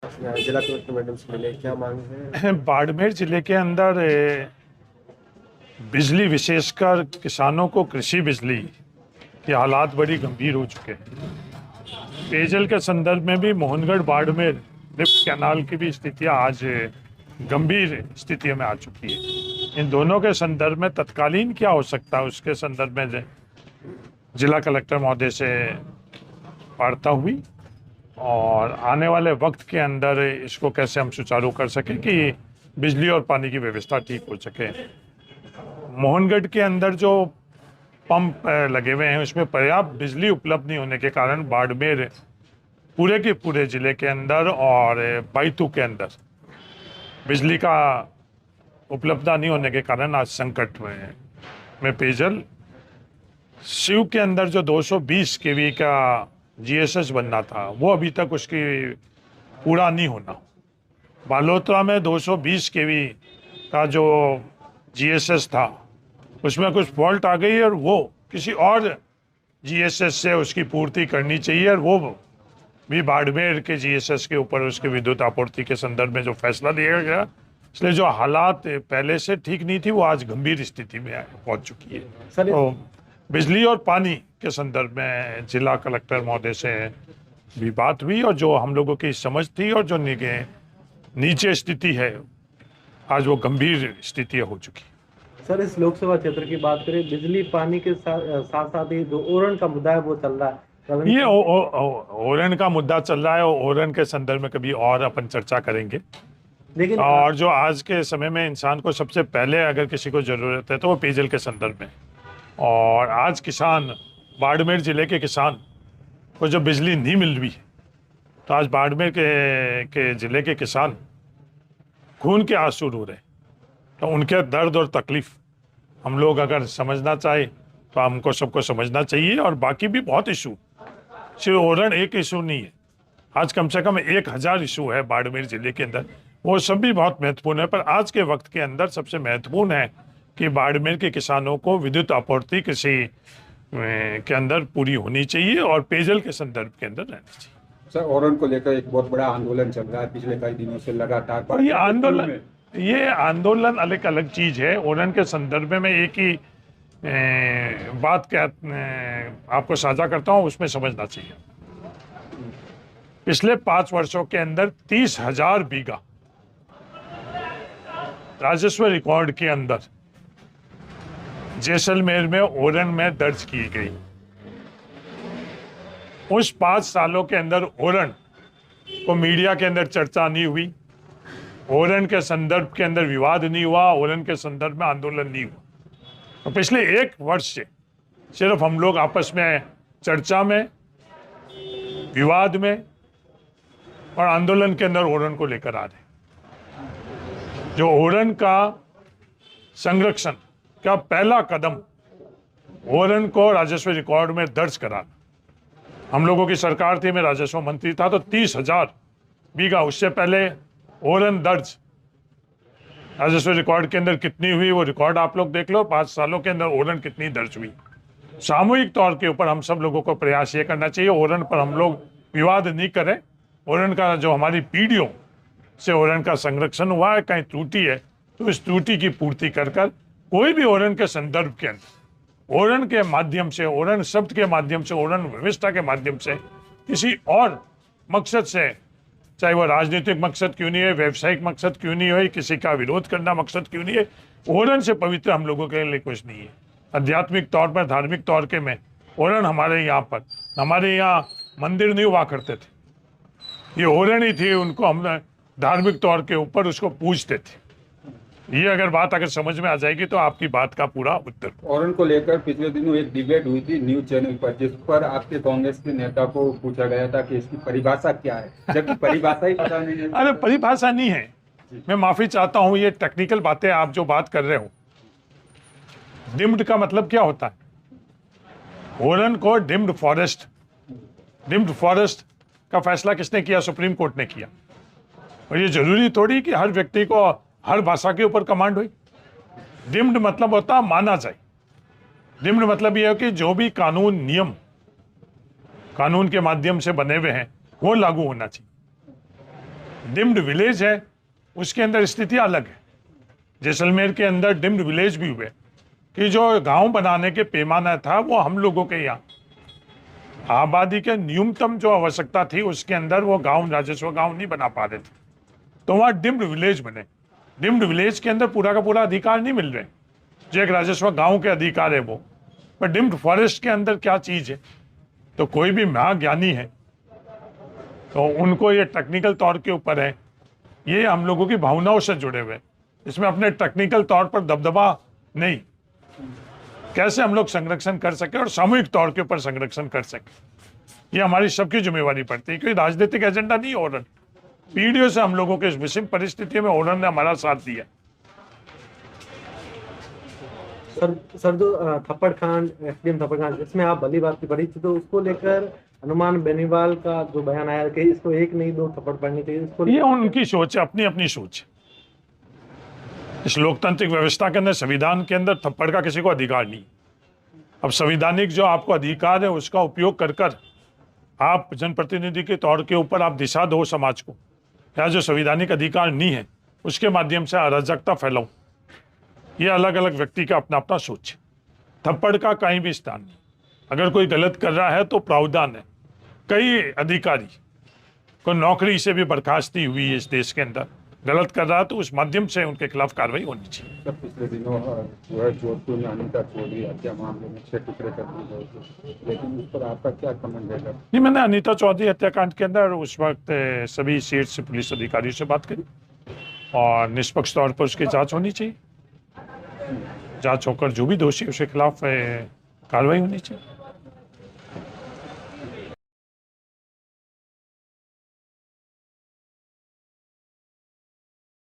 जिला collector madam से मिले, क्या मांग है? बाड़मेर जिले के अंदर बिजली, विशेषकर किसानों को कृषि बिजली के हालात बड़ी गंभीर हो चुके हैं। पेयजल के संदर्भ में भी मोहनगढ़ बाड़मेर लिफ्ट कैनाल की भी स्थितियां आज गंभीर स्थिति में आ चुकी है। इन दोनों के संदर्भ में तत्कालीन क्या हो सकता है, उसके संदर्भ में जिला कलेक्टर महोदय से वार्ता हुई और आने वाले वक्त के अंदर इसको कैसे हम सुचारू कर सकें कि बिजली और पानी की व्यवस्था ठीक हो सके। मोहनगढ़ के अंदर जो पंप लगे हुए हैं उसमें पर्याप्त बिजली उपलब्ध नहीं होने के कारण बाड़मेर पूरे के पूरे जिले के अंदर और बैतू के अंदर बिजली का उपलब्धता नहीं होने के कारण आज संकट में पेयजल शिव के अंदर जो 220 केवी का जीएसएस बनना था वो अभी तक उसकी पूरा नहीं होना। बालोतरा में 220 केवी का जो जीएसएस था उसमें कुछ फॉल्ट आ गई और वो किसी और जीएसएस से उसकी पूर्ति करनी चाहिए और वो भी बाड़मेर के जीएसएस के ऊपर उसके विद्युत आपूर्ति के संदर्भ में जो फैसला लिया गया, इसलिए जो हालात पहले से ठीक नहीं थी वो आज गंभीर स्थिति में पहुंच चुकी है। तो बिजली और पानी के संदर्भ में जिला कलेक्टर महोदय से भी बात हुई और जो हम लोगों की समझ थी और जो नीचे स्थिति है आज वो गंभीर स्थिति हो चुकी। सर, इस लोकसभा क्षेत्र की बात करें, बिजली पानी के साथ साथ ही जो ओरण का मुद्दा है वो चल रहा है। ये ओरण का मुद्दा चल रहा है और ओरण के संदर्भ में कभी और अपन चर्चा करेंगे। लेकिन और जो आज के समय में इंसान को सबसे पहले अगर किसी को जरूरत है तो वो पेयजल के संदर्भ में, और आज किसान बाड़मेर जिले के किसान को जब बिजली नहीं मिल रही है तो आज बाड़मेर के जिले के किसान खून के आंसू रो रहे हैं। तो उनके दर्द और तकलीफ हम लोग अगर समझना चाहे तो हमको सबको समझना चाहिए। और बाकी भी बहुत इशू, सिर्फ ओरण एक इशू नहीं है, आज कम से कम 1000 इशू है बाड़मेर जिले के अंदर, वो सब भी बहुत महत्वपूर्ण है। पर आज के वक्त के अंदर सबसे महत्वपूर्ण है कि बाड़मेर के किसानों को विद्युत आपूर्ति कृषि के अंदर पूरी होनी चाहिए और पेयजल के संदर्भ के अंदर रहनी चाहिए। सर, ओरण को लेकर एक बहुत बड़ा आंदोलन चल रहा है पिछले कई दिनों से लगातार। और ये आंदोलन अलग अलग चीज है। ओरण के संदर्भ में एक ही बात आपको साझा करता हूँ, उसमें समझना चाहिए। पिछले 5 वर्षों के अंदर 30,000 बीघा राजस्व रिकॉर्ड के अंदर जैसलमेर में ओरण में दर्ज की गई। उस 5 सालों के अंदर ओरण को मीडिया के अंदर चर्चा नहीं हुई, ओरण के संदर्भ के अंदर विवाद नहीं हुआ, ओरण के संदर्भ में आंदोलन नहीं हुआ। तो पिछले 1 वर्ष से सिर्फ हम लोग आपस में चर्चा में, विवाद में और आंदोलन के अंदर ओरण को लेकर आ रहे। जो ओरण का संरक्षण का पहला कदम ओरण को राजस्व रिकॉर्ड में दर्ज कराना, हम लोगों की सरकार थी, मैं राजस्व मंत्री था, तो 30,000 बीघा, उससे पहले ओरण दर्ज राजस्व रिकॉर्ड के अंदर कितनी हुई वो रिकॉर्ड आप लोग देख लो। 5 सालों के अंदर ओरण कितनी दर्ज हुई। सामूहिक तौर के ऊपर हम सब लोगों को प्रयास ये करना चाहिए, ओरण पर हम लोग विवाद नहीं करें। ओरण का जो हमारी पीढ़ियों से ओरण का संरक्षण हुआ है, कहीं त्रुटि है तो इस त्रुटि की पूर्ति कर कोई भी ओरण के संदर्भ के अंदर, ओरण के माध्यम से, ओरण शब्द के माध्यम से, ओरण व्यवस्था के माध्यम से किसी और मकसद से, चाहे वो राजनीतिक मकसद क्यों नहीं है, व्यवसायिक मकसद क्यों नहीं है, किसी का विरोध करना मकसद क्यों नहीं है, ओरण से पवित्र हम लोगों के लिए कुछ नहीं है। आध्यात्मिक तौर पर, धार्मिक तौर के में ओरण हमारे यहाँ मंदिर नहीं हुआ करते थे, ये ओरण ही थी, उनको हम धार्मिक तौर के ऊपर उसको पूजते थे। ये अगर समझ में आ जाएगी तो आपकी बात का पूरा उत्तर। ओरण को लेकर पिछले दिनों एक डिबेट हुई थी न्यूज चैनल पर, जिस पर आपके कांग्रेस के नेता को पूछा गया था कि इसकी परिभाषा क्या है, जबकि परिभाषा ही पता नहीं है। अरे परिभाषा नहीं है, मैं माफी चाहता हूं, ये टेक्निकल बातें आप जो बात कर रहे हो। डिम्ड का मतलब क्या होता है? ओरण को डिम्ड फॉरेस्ट का फैसला किसने किया? सुप्रीम कोर्ट ने किया। और ये जरूरी थोड़ी कि हर व्यक्ति को हर भाषा के ऊपर कमांड हुई। डिम्ड मतलब होता है माना जाए। डिम्ड मतलब यह है कि जो भी कानून नियम कानून के माध्यम से बने हुए हैं वो लागू होना चाहिए। डिम्ड विलेज है उसके अंदर स्थिति अलग है। जैसलमेर के अंदर डिम्ड विलेज भी हुए कि जो गांव बनाने के पैमाना था वो हम लोगों के यहाँ आबादी के न्यूनतम जो आवश्यकता थी उसके अंदर वो गांव राजस्व गांव नहीं बना पा रहे थे, तो वहाँ डिम्ड विलेज बने। डिम्ड विलेज के अंदर पूरा का पूरा अधिकार नहीं मिल रहे जो एक राजस्व गांव के अधिकार है वो, पर डिम्ड फॉरेस्ट के अंदर क्या चीज़ है। तो कोई भी महाज्ञानी है तो उनको ये टेक्निकल तौर के ऊपर है, ये हम लोगों की भावनाओं से जुड़े हुए, इसमें अपने टेक्निकल तौर पर दबदबा नहीं, कैसे हम लोग संरक्षण कर सके और सामूहिक तौर के ऊपर संरक्षण कर सके, ये हमारी सबकी जिम्मेवारी पड़ती है। क्योंकि राजनीतिक एजेंडा नहीं है ओरन, पीढ़ियों से हम लोगों के इस विषम परिस्थिति में ओरन ने हमारा साथ दिया। सर जो थप्पड़ कांड, एसडीएम थप्पड़ कांड, इसमें आप भली बात की बड़ी थी, तो उसको लेकर हनुमान बेनीवाल का जो बयान आया कि इसको एक नहीं दो थप्पड़ पड़नी चाहिए, इसको ये उनकी सोच है, अपनी अपनी सोच है। इस लोकतांत्रिक व्यवस्था के अंदर, संविधान के अंदर थप्पड़ का किसी को अधिकार नहीं। अब संवैधानिक जो आपको अधिकार है उसका उपयोग कर कर आप जनप्रतिनिधि के तौर के ऊपर आप दिशा दो समाज को, या जो संवैधानिक अधिकार नहीं है उसके माध्यम से अराजकता फैलाओ, ये अलग अलग व्यक्ति का अपना अपना सोच है। थप्पड़ का कहीं भी स्थान नहीं। अगर कोई गलत कर रहा है तो प्रावधान है। कई अधिकारी को नौकरी से भी बर्खास्ती हुई है इस देश के अंदर, गलत कर रहा है तो उस माध्यम से उनके खिलाफ कार्रवाई होनी चाहिए। सर पिछले दिनों जो है जोधपुर में अनीता चौधरी हत्या मामले में 6 टुकड़े कर दिए गए थे, लेकिन उस पर आपका क्या कमेंट है? नहीं, मैंने अनीता चौधरी हत्याकांड के अंदर उस वक्त सभी सीट पुलिस अधिकारियों से बात करी और निष्पक्ष तौर पर उसकी जांच होनी चाहिए। जांच होकर जो भी दोषी उसके खिलाफ कार्रवाई होनी चाहिए।